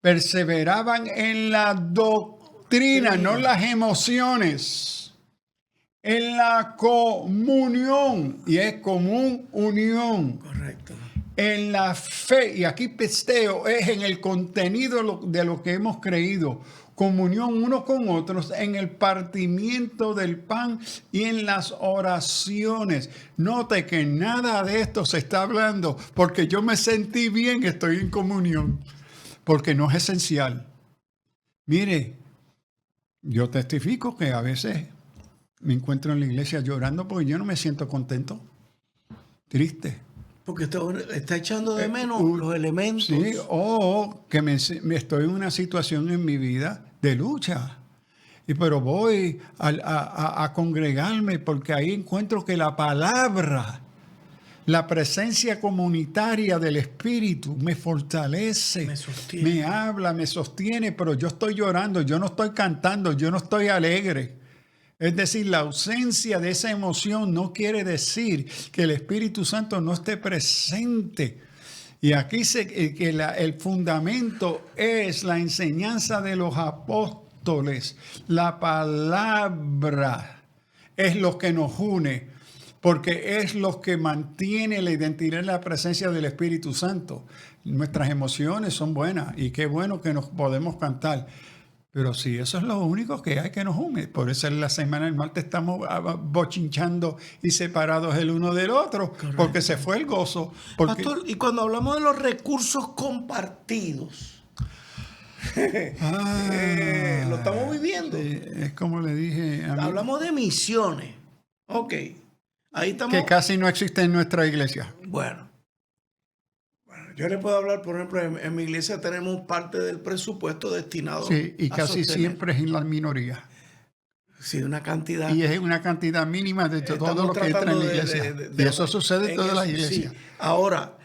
perseveraban en la doctrina, no las emociones. En la comunión, y es común unión. Correcto. En la fe, y aquí pisteo es en el contenido de lo que hemos creído. Comunión unos con otros, en el partimiento del pan y en las oraciones. Note que nada de esto se está hablando porque yo me sentí bien, estoy en comunión, porque no es esencial. Mire, yo testifico que a veces me encuentro en la iglesia llorando porque yo no me siento contento, triste. Porque está echando de menos los elementos. Sí, o que me estoy en una situación en mi vida de lucha. Pero voy a congregarme porque ahí encuentro que la palabra, la presencia comunitaria del Espíritu me fortalece, Me sostiene. me habla, me sostiene, pero yo estoy llorando, yo no estoy cantando, yo no estoy alegre. Es decir, la ausencia de esa emoción no quiere decir que el Espíritu Santo no esté presente. Y aquí el fundamento es la enseñanza de los apóstoles. La palabra es lo que nos une, porque es lo que mantiene la identidad y la presencia del Espíritu Santo. Nuestras emociones son buenas y qué bueno que nos podemos cantar. Pero si eso es lo único que hay que nos une, por eso en la semana del martes estamos bochinchando y separados el uno del otro, correcto, porque se fue el gozo. Porque... Pastor, y cuando hablamos de los recursos compartidos, lo estamos viviendo. Sí, es como le dije a mí, hablamos de misiones. Ok, ahí estamos. Que casi no existe en nuestra iglesia. Bueno, yo le puedo hablar, por ejemplo, en mi iglesia tenemos parte del presupuesto destinado sí, y a casi sostener. siempre es en la minoría. Sí, una cantidad. Y es una cantidad mínima de todo lo que entra en la iglesia. Y eso sucede en todas las iglesias. Sí. Ahora,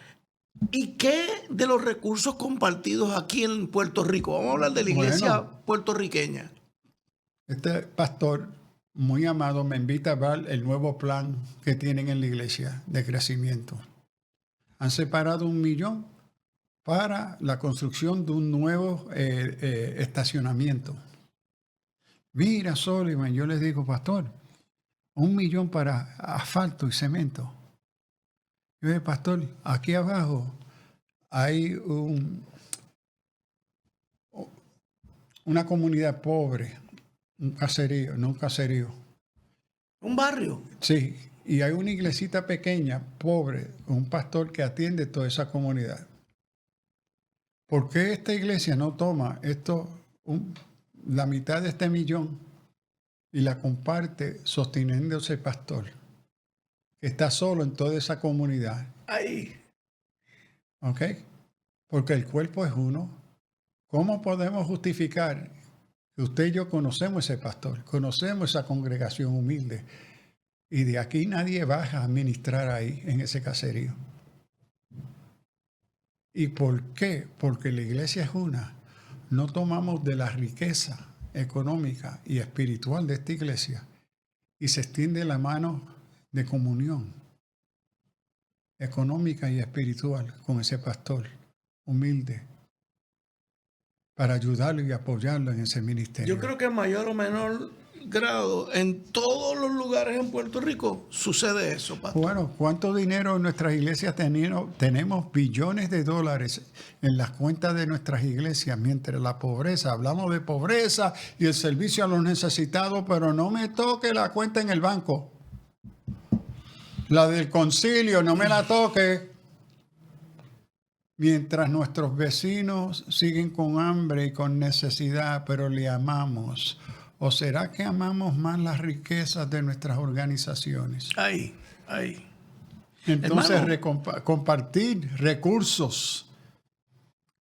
¿y qué de los recursos compartidos aquí en Puerto Rico? Vamos a hablar de la iglesia puertorriqueña. Este pastor muy amado me invita a ver el nuevo plan que tienen en la iglesia de crecimiento. Han separado 1 millón para la construcción de un nuevo estacionamiento. Mira, Soliman, yo les digo, pastor, 1 millón para asfalto y cemento. Yo digo, pastor, aquí abajo hay una comunidad pobre, un caserío, no un caserío. Un barrio. Sí, y hay una iglesita pequeña, pobre, un pastor que atiende toda esa comunidad. ¿Por qué esta iglesia no toma la mitad de este millón y la comparte sosteniendo ese pastor que está solo en toda esa comunidad? Ahí. ¿Ok? Porque el cuerpo es uno. ¿Cómo podemos justificar que usted y yo conocemos ese pastor, conocemos esa congregación humilde, y de aquí nadie baja a ministrar ahí en ese caserío? ¿Y por qué? Porque la iglesia es una. No tomamos de la riqueza económica y espiritual de esta iglesia y se extiende la mano de comunión económica y espiritual con ese pastor humilde para ayudarlo y apoyarlo en ese ministerio. Yo creo que mayor o menor grado, en todos los lugares en Puerto Rico, sucede eso, pastor. Bueno, ¿cuánto dinero en nuestras iglesias tenemos billones de dólares en las cuentas de nuestras iglesias? Mientras la pobreza, hablamos de pobreza y el servicio a los necesitados, pero no me toque la cuenta en el banco. La del concilio, no me la toque. Mientras nuestros vecinos siguen con hambre y con necesidad, pero le amamos. ¿O será que amamos más las riquezas de nuestras organizaciones? Ahí. Entonces, Hermano. compartir recursos,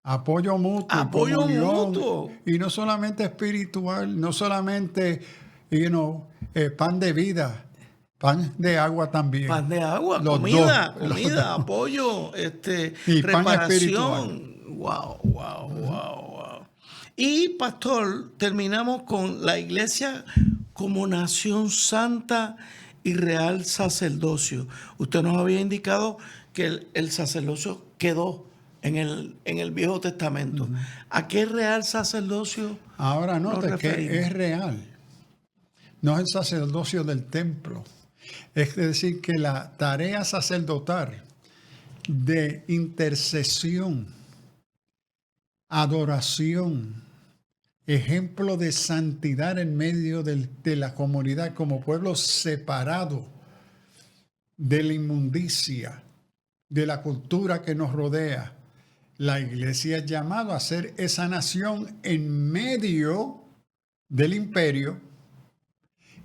apoyo mutuo, Apoyo comunión, mutuo. y no solamente espiritual, no solamente pan de vida, pan de agua también. Pan de agua, Los comida, dos, los dos. apoyo, Y pan reparación. Wow. Y, pastor, terminamos con la iglesia como nación santa y real sacerdocio. Usted nos había indicado que el sacerdocio quedó en el Viejo Testamento. ¿A qué real sacerdocio? Ahora note nos que referimos? es real. No es el sacerdocio del templo. Es decir, que la tarea sacerdotal de intercesión, adoración, ejemplo de santidad en medio de la comunidad como pueblo separado de la inmundicia, de la cultura que nos rodea. La iglesia es llamada a ser esa nación en medio del imperio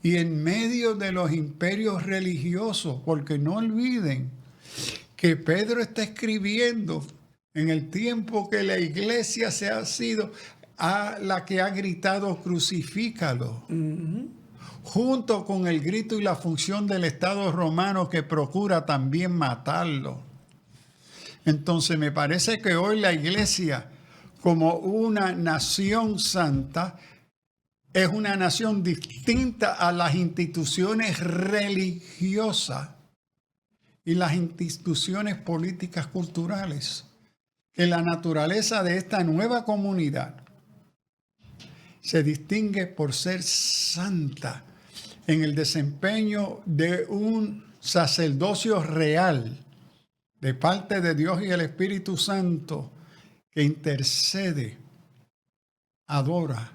y en medio de los imperios religiosos, porque no olviden que Pedro está escribiendo en el tiempo que la iglesia se ha sido a la que ha gritado crucifícalo, junto con el grito y la función del Estado romano que procura también matarlo. Entonces me parece que hoy la iglesia, como una nación santa, es una nación distinta a las instituciones religiosas y las instituciones políticas culturales. Que la naturaleza de esta nueva comunidad se distingue por ser santa en el desempeño de un sacerdocio real de parte de Dios y el Espíritu Santo que intercede, adora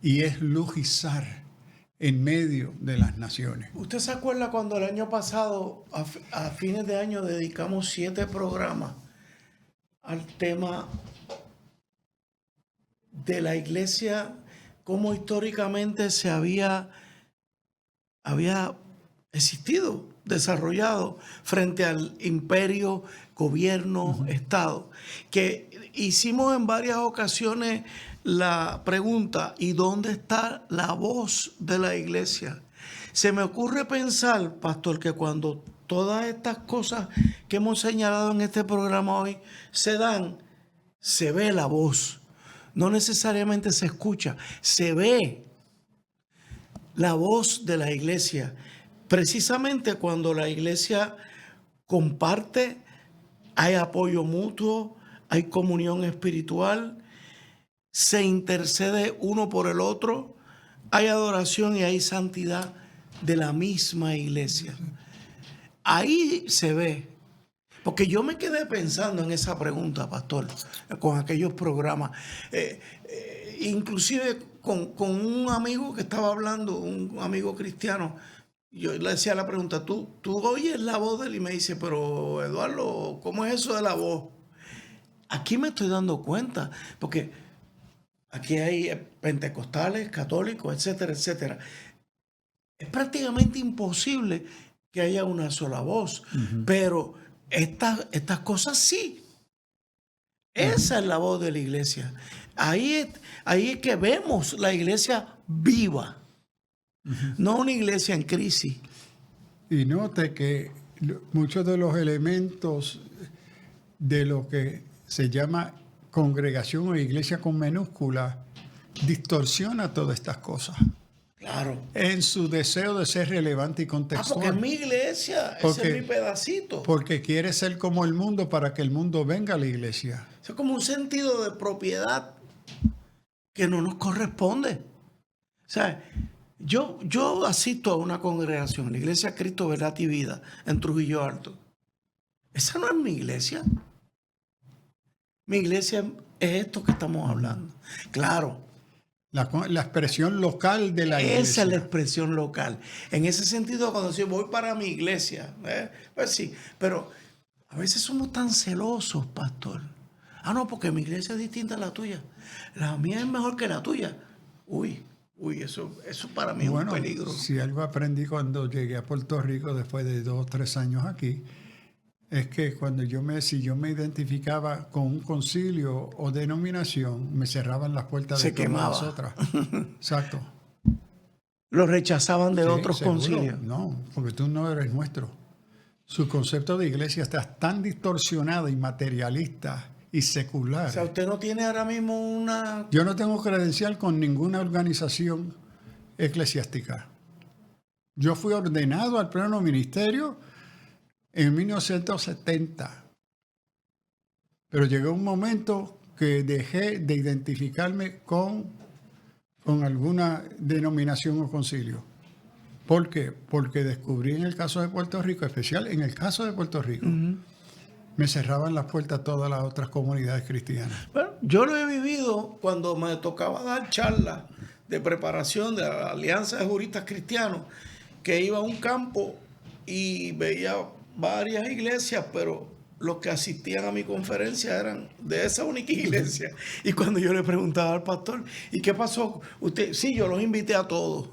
y es luz y sal en medio de las naciones. ¿Usted se acuerda cuando el año pasado, a fines de año, dedicamos 7 programas al tema de la iglesia, cómo históricamente se había existido, desarrollado frente al imperio, gobierno, Estado? Que hicimos en varias ocasiones la pregunta, ¿y dónde está la voz de la iglesia? Se me ocurre pensar, pastor, que cuando todas estas cosas que hemos señalado en este programa hoy se dan, se ve la voz. No necesariamente se escucha, se ve la voz de la iglesia. Precisamente cuando la iglesia comparte, hay apoyo mutuo, hay comunión espiritual, se intercede uno por el otro, hay adoración y hay santidad de la misma iglesia. Ahí se ve. Porque yo me quedé pensando en esa pregunta, pastor, con aquellos programas. Inclusive con un amigo que estaba hablando, un amigo cristiano, yo le decía la pregunta, ¿tú oyes la voz de él? Y me dice, pero Eduardo, ¿cómo es eso de la voz? Aquí me estoy dando cuenta, porque aquí hay pentecostales, católicos, etcétera, etcétera. Es prácticamente imposible que haya una sola voz, pero estas cosas sí. Esa es la voz de la iglesia. Ahí es que vemos la iglesia viva, no una iglesia en crisis. Y note que muchos de los elementos de lo que se llama congregación o iglesia con minúscula distorsiona todas estas cosas. Claro. En su deseo de ser relevante y Porque contextual. es mi iglesia, ese es mi pedacito. Porque quiere ser como el mundo para que el mundo venga a la iglesia. Es como un sentido de propiedad que no nos corresponde. O sea, Yo asisto a una congregación, la Iglesia Cristo, Verdad y Vida, en Trujillo Alto. Esa no es mi iglesia. Mi iglesia es esto que estamos hablando. Claro. La expresión local de la iglesia. Esa es la expresión local. En ese sentido, cuando yo voy para mi iglesia, pues sí, pero a veces somos tan celosos, pastor. Ah, no, porque mi iglesia es distinta a la tuya. La mía es mejor que la tuya. Uy, eso para mí es un peligro. Si algo aprendí cuando llegué a Puerto Rico después de 2 o 3 años aquí, es que cuando si yo me identificaba con un concilio o denominación, me cerraban las puertas de todas las otras. Exacto. Lo rechazaban de Sí, otros seguro. concilios. No, porque tú no eres nuestro. Su concepto de iglesia está tan distorsionado y materialista y secular. O sea, usted no tiene ahora mismo una... Yo no tengo credencial con ninguna organización eclesiástica. Yo fui ordenado al pleno ministerio en 1970. Pero llegó un momento que dejé de identificarme con alguna denominación o concilio. ¿Por qué? Porque descubrí en el caso de Puerto Rico, especial en el caso de Puerto Rico, me cerraban las puertas a todas las otras comunidades cristianas. Bueno, yo lo he vivido cuando me tocaba dar charlas de preparación de la Alianza de Juristas Cristianos, que iba a un campo y veía varias iglesias, pero los que asistían a mi conferencia eran de esa única iglesia. Y cuando yo le preguntaba al pastor, ¿y qué pasó? Usted, sí, yo los invité a todos.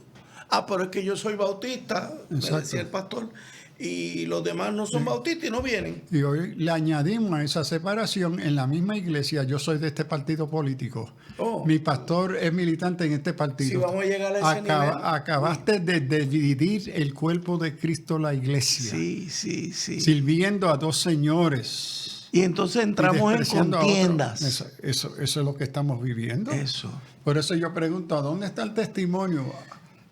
Ah, pero es que yo soy bautista, me decía el pastor, y los demás no son bautistas y no vienen. Y hoy le añadimos a esa separación en la misma iglesia. Yo soy de este partido político. Oh. Mi pastor es militante en este partido. Si vamos a llegar a ese nivel. Acabaste de dividir el cuerpo de Cristo, la iglesia. Sí. Sirviendo a 2 señores. Y entonces entramos en despreciando a contiendas. otros. Eso es lo que estamos viviendo. Eso. Por eso yo pregunto, ¿a dónde está el testimonio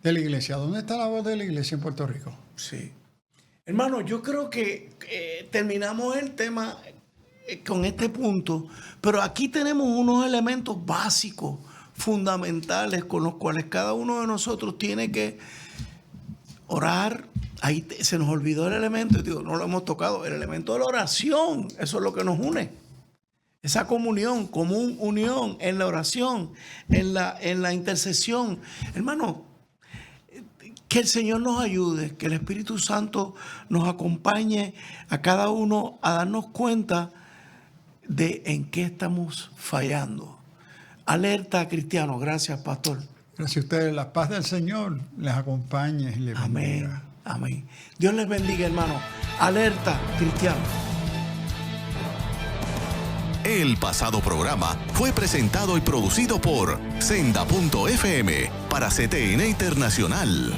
de la iglesia? ¿Dónde está la voz de la iglesia en Puerto Rico? Sí. Hermano, yo creo que terminamos el tema con este punto, pero aquí tenemos unos elementos básicos, fundamentales, con los cuales cada uno de nosotros tiene que orar. Ahí se nos olvidó el elemento, digo, no lo hemos tocado, el elemento de la oración. Eso es lo que nos une. Esa comunión, común unión en la oración, en la intercesión. Hermano, que el Señor nos ayude, que el Espíritu Santo nos acompañe a cada uno a darnos cuenta de en qué estamos fallando. Alerta, cristiano. Gracias, pastor. Gracias a ustedes. La paz del Señor les acompañe y les bendiga. Amén. Dios les bendiga, hermano. Alerta, cristiano. El pasado programa fue presentado y producido por Senda.fm para CTN Internacional.